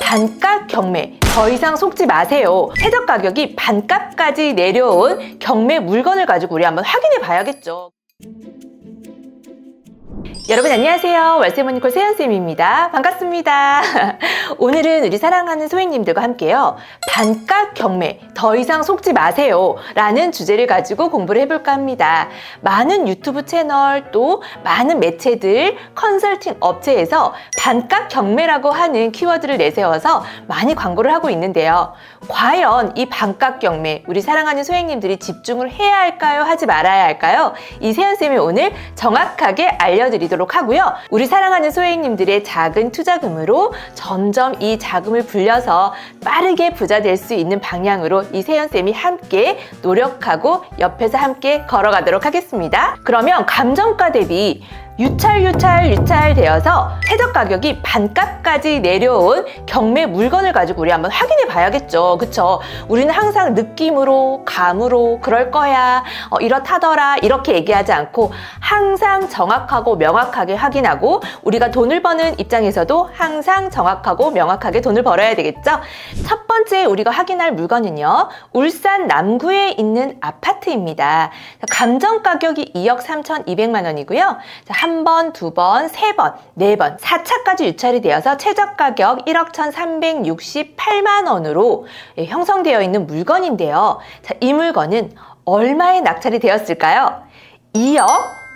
반값 경매, 더 이상 속지 마세요. 최저 가격이 반값까지 내려온 경매 물건을 가지고 우리 한번 확인해 봐야겠죠. 여러분 안녕하세요. 월세모니콜 세연쌤입니다. 반갑습니다. 오늘은 우리 사랑하는 소행님들과 함께요. 반값 경매, 더 이상 속지 마세요 라는 주제를 가지고 공부를 해볼까 합니다. 많은 유튜브 채널 또 많은 매체들, 컨설팅 업체에서 반값 경매라고 하는 키워드를 내세워서 많이 광고를 하고 있는데요. 과연 이 반값 경매, 우리 사랑하는 소행님들이 집중을 해야 할까요? 하지 말아야 할까요? 이 세연쌤이 오늘 정확하게 알려드리도록 하고요. 우리 사랑하는 소행님들의 작은 투자금으로 점점 이 자금을 불려서 빠르게 부자 될 수 있는 방향으로 이 세연쌤이 함께 노력하고 옆에서 함께 걸어가도록 하겠습니다. 그러면 감정가 대비 유찰되어서 최저 가격이 반값까지 내려온 경매 물건을 가지고 우리 한번 확인해 봐야겠죠. 그쵸? 우리는 항상 느낌으로, 감으로 그럴 거야, 이렇다더라 이렇게 얘기하지 않고 항상 정확하고 명확하게 확인하고 우리가 돈을 버는 입장에서도 항상 정확하고 명확하게 돈을 벌어야 되겠죠. 첫 번째 우리가 확인할 물건은요, 울산 남구에 있는 아파트입니다. 감정 가격이 2억 3,200만 원이고요. 한 번, 두 번, 세 번, 네 번, 4차까지 유찰이 되어서 최저 가격 1억 1,368만 원으로 형성되어 있는 물건인데요. 자, 이 물건은 얼마에 낙찰이 되었을까요? 2억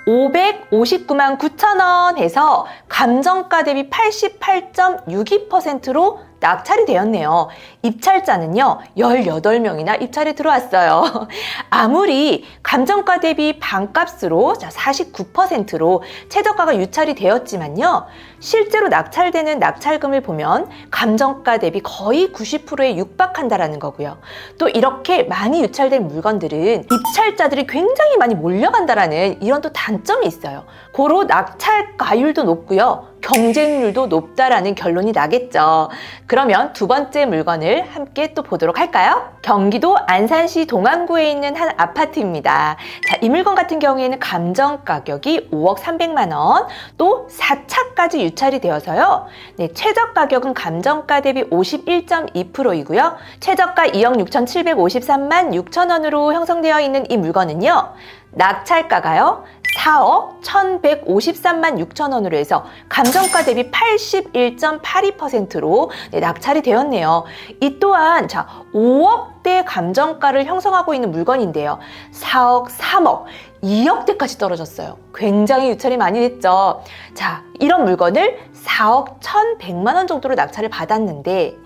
559만 9천 원 해서 감정가 대비 88.62%로 낙찰이 되었네요. 입찰자는요 18명이나 입찰이 들어왔어요. 아무리 감정가 대비 반값으로 49%로 최저가가 유찰이 되었지만요, 실제로 낙찰되는 낙찰금을 보면 감정가 대비 거의 90%에 육박한다라는 거고요. 또 이렇게 많이 유찰된 물건들은 입찰자들이 굉장히 많이 몰려간다라는 이런 또 단점이 있어요. 고로 낙찰가율도 높고요, 경쟁률도 높다라는 결론이 나겠죠. 그러면 두 번째 물건을 함께 또 보도록 할까요? 경기도 안산시 동안구에 있는 한 아파트입니다. 자, 이 물건 같은 경우에는 감정 가격이 5억 300만 원, 또 4차까지 유찰이 되어서요. 네, 최저 가격은 감정가 대비 51.2%이고요. 최저가 2억 6,753만 6천 원으로 형성되어 있는 이 물건은요, 낙찰가가요 4억 1,153만 6천 원으로 해서 감정가 대비 81.82%로 낙찰이 되었네요. 이 또한 5억대 감정가를 형성하고 있는 물건인데요. 4억, 3억, 2억대까지 떨어졌어요. 굉장히 유찰이 많이 됐죠. 자, 이런 물건을 4억 1,100만 원 정도로 낙찰을 받았는데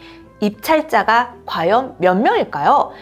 입찰자가 과연 몇 명일까요?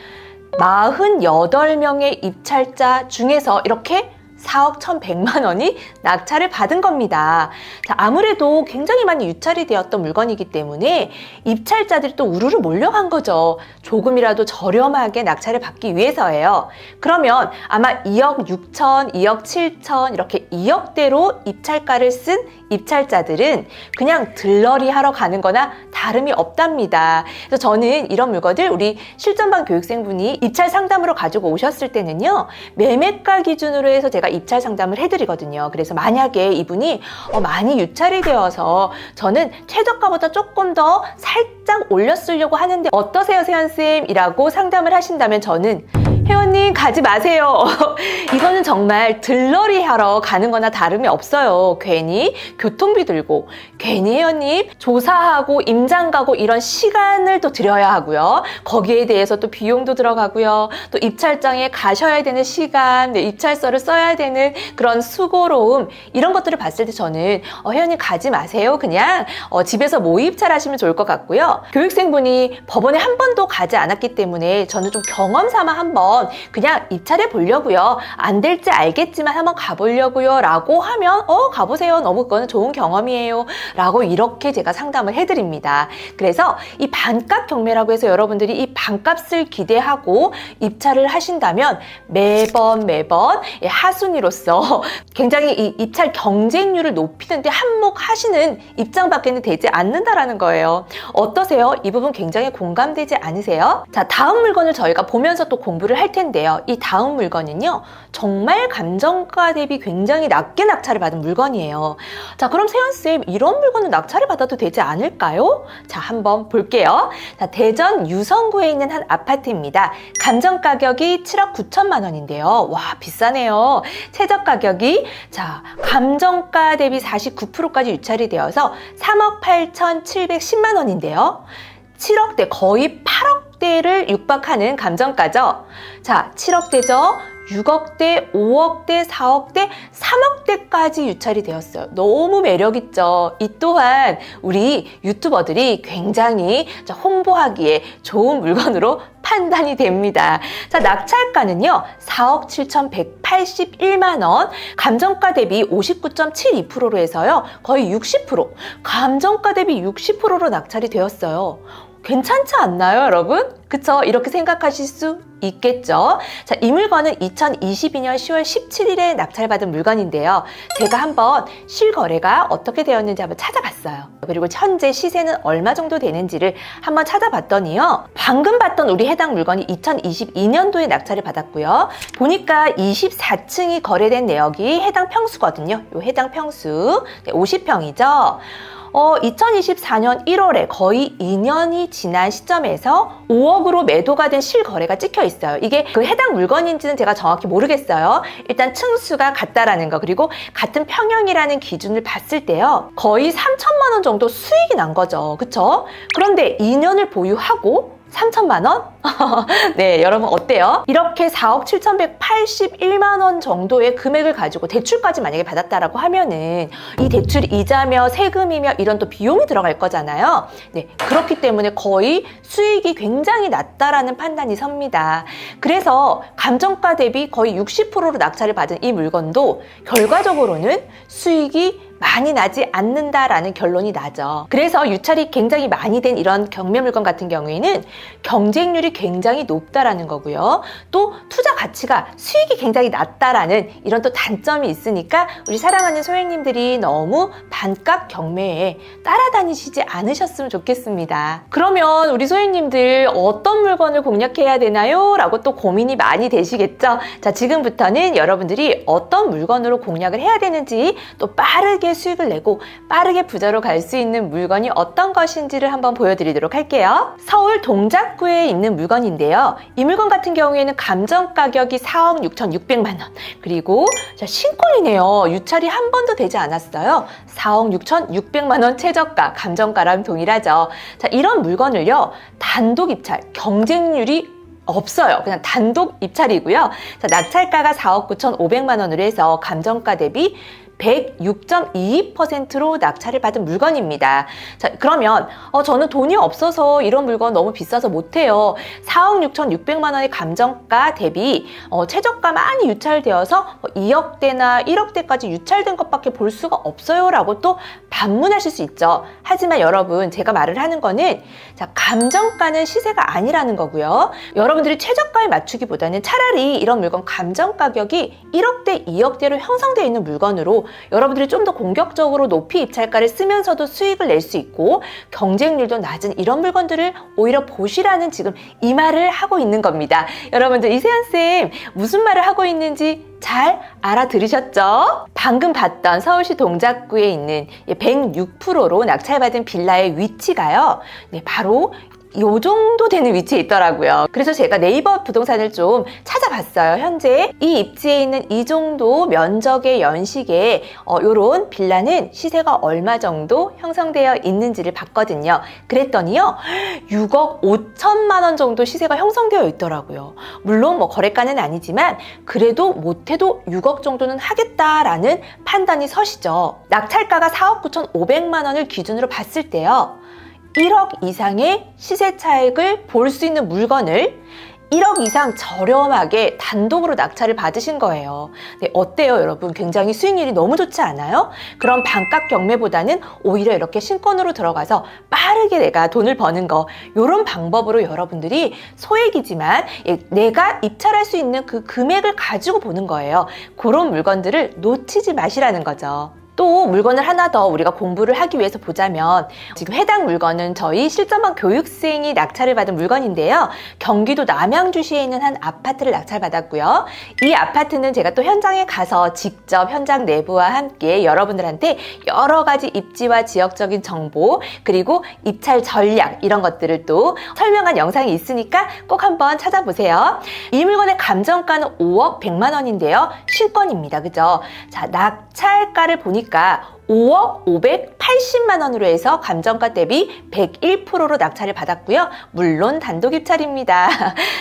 48명의 입찰자 중에서 이렇게 4억 1,100만 원이 낙찰을 받은 겁니다. 자, 아무래도 굉장히 많이 유찰이 되었던 물건이기 때문에 입찰자들이 또 우르르 몰려간 거죠. 조금이라도 저렴하게 낙찰을 받기 위해서예요. 그러면 아마 2억 6천, 2억 7천 이렇게 2억대로 입찰가를 쓴 입찰자들은 그냥 들러리 하러 가는 거나 다름이 없답니다. 그래서 저는 이런 물건을 우리 실전반 교육생분이 입찰 상담으로 가지고 오셨을 때는요, 매매가 기준으로 해서 제가 입찰 상담을 해드리거든요. 그래서 만약에 이분이 많이 유찰이 되어서 저는 최저가보다 조금 더 살짝 올려쓰려고 하는데 어떠세요 세연쌤? 이라고 상담을 하신다면 저는 회원님 가지 마세요. 이거는 정말 들러리 하러 가는 거나 다름이 없어요. 괜히 교통비 들고, 괜히 회원님 조사하고 임장 가고 이런 시간을 또 들여야 하고요. 거기에 대해서 또 비용도 들어가고요. 또 입찰장에 가셔야 되는 시간, 입찰서를 써야 되는 그런 수고로움, 이런 것들을 봤을 때 저는 회원님 가지 마세요. 그냥 집에서 모의입찰 하시면 좋을 것 같고요. 교육생분이 법원에 한 번도 가지 않았기 때문에 저는 좀 경험 삼아 한번 그냥 입찰해 보려고요. 안 될지 알겠지만 한번 가보려고요 라고 하면 가보세요. 너무 그거는 좋은 경험이에요 라고 이렇게 제가 상담을 해드립니다. 그래서 이 반값 경매라고 해서 여러분들이 이 반값을 기대하고 입찰을 하신다면 매번 하순위로서 굉장히 이 입찰 경쟁률을 높이는데 한몫하시는 입장밖에는 되지 않는다라는 거예요. 어떠세요? 이 부분 굉장히 공감되지 않으세요? 자, 다음 물건을 저희가 보면서 또 공부를 할 할 텐데요. 이 다음 물건은요, 정말 감정가 대비 굉장히 낮게 낙찰을 받은 물건이에요. 자, 그럼 세연쌤, 이런 물건은 낙찰을 받아도 되지 않을까요? 자, 한번 볼게요. 자, 대전 유성구에 있는 한 아파트입니다. 감정 가격이 7억 9천만 원인데요. 와, 비싸네요. 최저 가격이, 자, 감정가 대비 49%까지 유찰이 되어서 3억 8,710만 원인데요. 7억대, 거의 8억대를 육박하는 감정가죠. 자, 7억대죠. 6억대, 5억대, 4억대, 3억대까지 유찰이 되었어요. 너무 매력있죠. 이 또한 우리 유튜버들이 굉장히 홍보하기에 좋은 물건으로 판단이 됩니다. 자, 낙찰가는요, 4억 7,181만 원, 감정가 대비 59.72%로 해서요, 거의 60%, 감정가 대비 60%로 낙찰이 되었어요. 괜찮지 않나요, 여러분? 그쵸? 이렇게 생각하실 수 있겠죠? 자, 이 물건은 2022년 10월 17일에 낙찰받은 물건인데요. 제가 한번 실거래가 어떻게 되었는지 한번 찾아봤어요. 그리고 현재 시세는 얼마 정도 되는지를 한번 찾아봤더니요. 방금 봤던 우리 해당 물건이 2022년도에 낙찰을 받았고요. 보니까 24층이 거래된 내역이 해당 평수거든요. 요 해당 평수 50평이죠. 2024년 1월에 거의 2년이 지난 시점에서 5억으로 매도가 된 실거래가 찍혀 있어요. 이게 그 해당 물건인지는 제가 정확히 모르겠어요. 일단 층수가 같다라는 거, 그리고 같은 평형이라는 기준을 봤을 때요, 거의 3천만 원 정도 수익이 난 거죠. 그쵸? 그런데 2년을 보유하고 3천만 원? 네, 여러분 어때요? 이렇게 4억 7,181만 원 정도의 금액을 가지고 대출까지 만약에 받았다라고 하면은 이 대출 이자며 세금이며 이런 또 비용이 들어갈 거잖아요. 네, 그렇기 때문에 거의 수익이 굉장히 낮다라는 판단이 섭니다. 그래서 감정가 대비 거의 60%로 낙찰을 받은 이 물건도 결과적으로는 수익이 많이 나지 않는다라는 결론이 나죠. 그래서 유찰이 굉장히 많이 된 이런 경매 물건 같은 경우에는 경쟁률이 굉장히 높다라는 거고요. 또 투자 가치가, 수익이 굉장히 낮다라는 이런 또 단점이 있으니까 우리 사랑하는 소액님들이 너무 반값 경매에 따라다니시지 않으셨으면 좋겠습니다. 그러면 우리 소액님들 어떤 물건을 공략해야 되나요? 라고 또 고민이 많이 되시겠죠? 자, 지금부터는 여러분들이 어떤 물건으로 공략을 해야 되는지, 또 빠르게 수익을 내고 빠르게 부자로 갈 수 있는 물건이 어떤 것인지를 한번 보여드리도록 할게요. 서울 동작구에 있는 물건인데요. 이 물건 같은 경우에는 감정 가격이 4억 6,600만 원, 그리고 신권이네요. 유찰이 한 번도 되지 않았어요. 4억 6,600만 원 최저가, 감정가랑 동일하죠. 자, 이런 물건을요, 단독 입찰, 경쟁률이 없어요. 그냥 단독 입찰이고요. 자, 낙찰가가 4억 9,500만 원으로 해서 감정가 대비 106.22%로 낙찰을 받은 물건입니다. 자, 그러면 저는 돈이 없어서 이런 물건 너무 비싸서 못해요. 4억 6,600만 원의 감정가 대비 최저가 많이 유찰되어서 2억대나 1억대까지 유찰된 것밖에 볼 수가 없어요 라고 또 반문하실 수 있죠. 하지만 여러분, 제가 말을 하는 거는, 자, 감정가는 시세가 아니라는 거고요. 여러분들이 최저가에 맞추기보다는 차라리 이런 물건 감정 가격이 1억대, 2억대로 형성되어 있는 물건으로 여러분들이 좀 더 공격적으로 높이 입찰가를 쓰면서도 수익을 낼 수 있고 경쟁률도 낮은 이런 물건들을 오히려 보시라는 지금 이 말을 하고 있는 겁니다. 여러분들, 이세연쌤 무슨 말을 하고 있는지 잘 알아들으셨죠? 방금 봤던 서울시 동작구에 있는 106%로 낙찰받은 빌라의 위치가요, 네, 바로 요 정도 되는 위치에 있더라고요. 그래서 제가 네이버 부동산을 좀 찾아봤어요. 현재 이 입지에 있는 이 정도 면적의 연식의 요런 빌라는 시세가 얼마 정도 형성되어 있는지를 봤거든요. 그랬더니요, 6억 5천만 원 정도 시세가 형성되어 있더라고요. 물론 뭐 거래가는 아니지만 그래도 못해도 6억 정도는 하겠다라는 판단이 서시죠. 낙찰가가 4억 9,500만 원을 기준으로 봤을 때요, 1억 이상의 시세 차익을 볼 수 있는 물건을 1억 이상 저렴하게 단독으로 낙찰을 받으신 거예요. 네, 어때요, 여러분? 굉장히 수익률이 너무 좋지 않아요? 그럼 반값 경매보다는 오히려 이렇게 신권으로 들어가서 빠르게 내가 돈을 버는 거, 이런 방법으로 여러분들이 소액이지만 내가 입찰할 수 있는 그 금액을 가지고 보는 거예요. 그런 물건들을 놓치지 마시라는 거죠. 또 물건을 하나 더 우리가 공부를 하기 위해서 보자면 지금 해당 물건은 저희 실전반 교육생이 낙찰을 받은 물건인데요. 경기도 남양주시에 있는 한 아파트를 낙찰받았고요. 이 아파트는 제가 또 현장에 가서 직접 현장 내부와 함께 여러분들한테 여러 가지 입지와 지역적인 정보 그리고 입찰 전략 이런 것들을 또 설명한 영상이 있으니까 꼭 한번 찾아보세요. 이 물건의 감정가는 5억 100만 원인데요. 신권입니다. 그죠? 자, 낙찰가를 보니까 5억 580만 원으로 해서 감정가 대비 101%로 낙찰을 받았고요. 물론 단독 입찰입니다.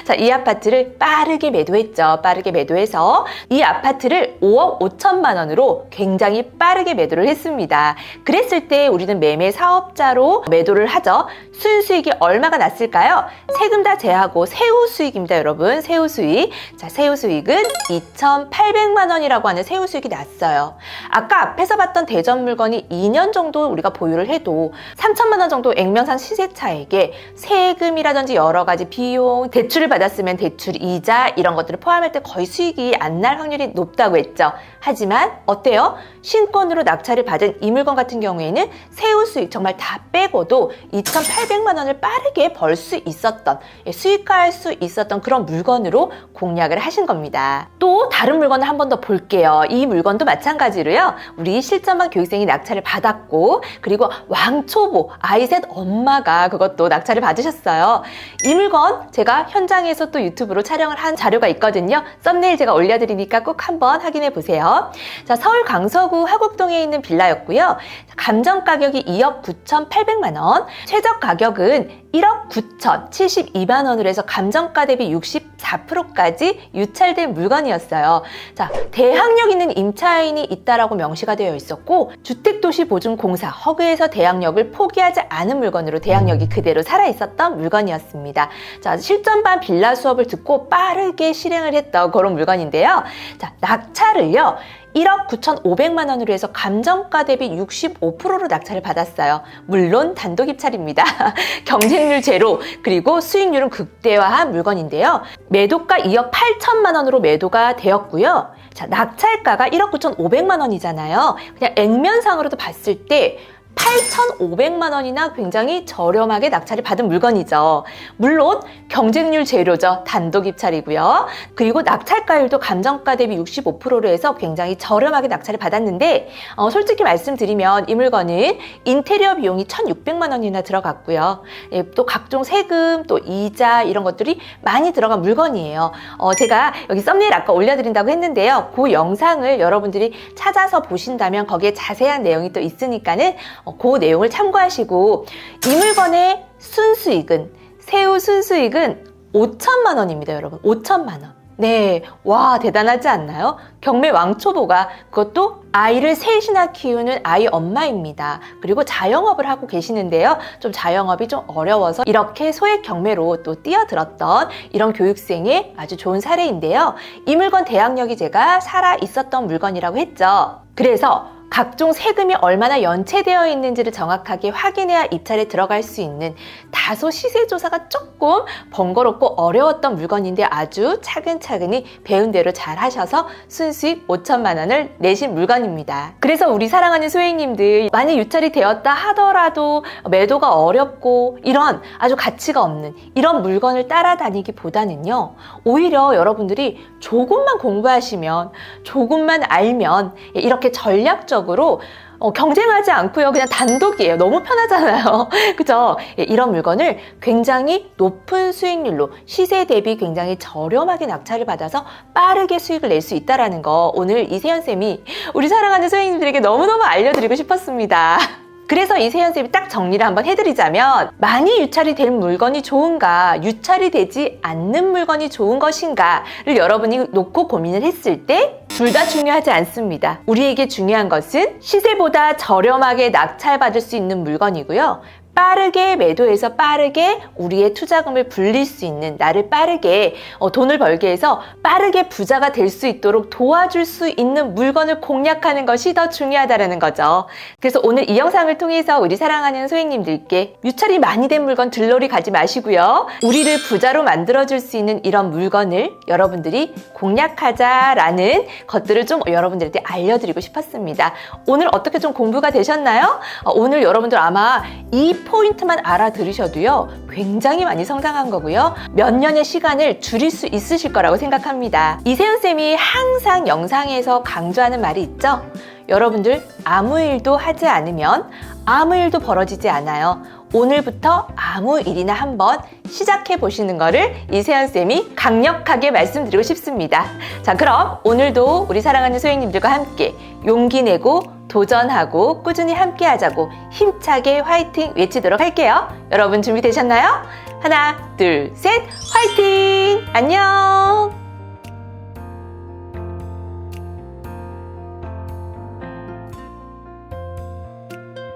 자, 이 아파트를 빠르게 매도했죠. 빠르게 매도해서 이 아파트를 5억 5천만 원으로 굉장히 빠르게 매도를 했습니다. 그랬을 때 우리는 매매 사업자로 매도를 하죠. 순수익이 얼마가 났을까요? 세금 다 제하고 세후수익입니다, 여러분. 세후수익. 자, 세후수익은 2,800만 원이라고 하는 세후수익이 났어요. 아까 앞에서 봤던 대전 물건이 2년 정도 우리가 보유를 해도 3천만 원 정도 액면상 시세차익에 세금이라든지 여러 가지 비용, 대출을 받았으면 대출 이자 이런 것들을 포함할 때 거의 수익이 안 날 확률이 높다고 했죠. 하지만 어때요? 신권으로 낙찰을 받은 이 물건 같은 경우에는 세후수익 정말 다 빼고도 2,800만 원을 빠르게 벌 수 있었던, 수익화할 수 있었던 그런 물건으로 공략을 하신 겁니다. 또 다른 물건을 한 번 더 볼게요. 이 물건도 마찬가지로요. 우리 실전반 교육생이 낙찰을 받았고 그리고 왕초보 아이셋 엄마가 그것도 낙찰을 받으셨어요. 이 물건 제가 현장에서 또 유튜브로 촬영을 한 자료가 있거든요. 썸네일 제가 올려드리니까 꼭 한번 확인해 보세요. 자, 서울 강서구 화곡동에 있는 빌라였고요. 감정 가격이 2억 9,800만 원, 최저 가격은 1억 9,072만 원으로 해서 감정가 대비 64%까지 유찰된 물건이었어요. 자, 대항력 있는 임차인이 있다라고 명시가 되어 있었고 주택도시보증공사 허그에서 대항력을 포기하지 않은 물건으로 대항력이 그대로 살아있었던 물건이었습니다. 자, 실전반 빌라 수업을 듣고 빠르게 실행을 했던 그런 물건인데요. 자, 낙찰을요. 1억 9,500만 원으로 해서 감정가 대비 65%로 낙찰을 받았어요. 물론 단독 입찰입니다. 경쟁률 제로 그리고 수익률은 극대화한 물건인데요. 매도가 2억 8천만 원으로 매도가 되었고요. 자, 낙찰가가 1억 9,500만 원이잖아요. 그냥 액면상으로도 봤을 때 8,500만 원이나 굉장히 저렴하게 낙찰을 받은 물건이죠. 물론 경쟁률 제로죠. 단독 입찰이고요. 그리고 낙찰가율도 감정가 대비 65%로 해서 굉장히 저렴하게 낙찰을 받았는데 솔직히 말씀드리면 이 물건은 인테리어 비용이 1,600만 원이나 들어갔고요. 또 각종 세금, 또 이자 이런 것들이 많이 들어간 물건이에요. 제가 여기 썸네일 아까 올려드린다고 했는데요. 그 영상을 여러분들이 찾아서 보신다면 거기에 자세한 내용이 또 있으니까는 그 내용을 참고하시고 이 물건의 순수익은 세후 순수익은 5천만 원입니다, 여러분. 5천만 원. 네, 와 대단하지 않나요? 경매 왕초보가 그것도 아이를 셋이나 키우는 아이 엄마입니다. 그리고 자영업을 하고 계시는데요. 좀 자영업이 좀 어려워서 이렇게 소액 경매로 또 뛰어들었던 이런 교육생의 아주 좋은 사례인데요. 이 물건 대항력이 제가 살아 있었던 물건이라고 했죠. 그래서 각종 세금이 얼마나 연체되어 있는지를 정확하게 확인해야 입찰에 들어갈 수 있는 다소 시세 조사가 조금 번거롭고 어려웠던 물건인데 아주 차근차근히 배운 대로 잘 하셔서 순수익 5천만 원을 내신 물건입니다. 그래서 우리 사랑하는 소액님들 만약 유찰이 되었다 하더라도 매도가 어렵고 이런 아주 가치가 없는 이런 물건을 따라다니기보다는요. 오히려 여러분들이 조금만 공부하시면 조금만 알면 이렇게 전략적으로 경쟁하지 않고요. 그냥 단독이에요. 너무 편하잖아요. 그죠? 이런 물건을 굉장히 높은 수익률로 시세 대비 굉장히 저렴하게 낙찰을 받아서 빠르게 수익을 낼 수 있다는 거 오늘 이세연쌤이 우리 사랑하는 소액님들에게 너무너무 알려드리고 싶었습니다. 그래서 이세연쌤이 딱 정리를 한번 해드리자면 많이 유찰이 된 물건이 좋은가 유찰이 되지 않는 물건이 좋은 것인가를 여러분이 놓고 고민을 했을 때 둘 다 중요하지 않습니다. 우리에게 중요한 것은 시세보다 저렴하게 낙찰받을 수 있는 물건이고요. 빠르게 매도해서 빠르게 우리의 투자금을 불릴 수 있는, 나를 빠르게 돈을 벌게 해서 빠르게 부자가 될 수 있도록 도와줄 수 있는 물건을 공략하는 것이 더 중요하다는 거죠. 그래서 오늘 이 영상을 통해서 우리 사랑하는 소액님들께 유찰이 많이 된 물건 들러리 가지 마시고요. 우리를 부자로 만들어줄 수 있는 이런 물건을 여러분들이 공략하자라는 것들을 좀 여러분들한테 알려드리고 싶었습니다. 오늘 어떻게 좀 공부가 되셨나요? 오늘 여러분들 아마 이 포인트만 알아들으셔도요, 굉장히 많이 성장한 거고요. 몇 년의 시간을 줄일 수 있으실 거라고 생각합니다. 이세훈쌤이 항상 영상에서 강조하는 말이 있죠? 여러분들 아무 일도 하지 않으면 아무 일도 벌어지지 않아요. 오늘부터 아무 일이나 한번 시작해 보시는 거를 이세연쌤이 강력하게 말씀드리고 싶습니다. 자, 그럼 오늘도 우리 사랑하는 소액님들과 함께 용기 내고 도전하고 꾸준히 함께 하자고 힘차게 화이팅 외치도록 할게요. 여러분 준비되셨나요? 하나, 둘, 셋, 화이팅! 안녕!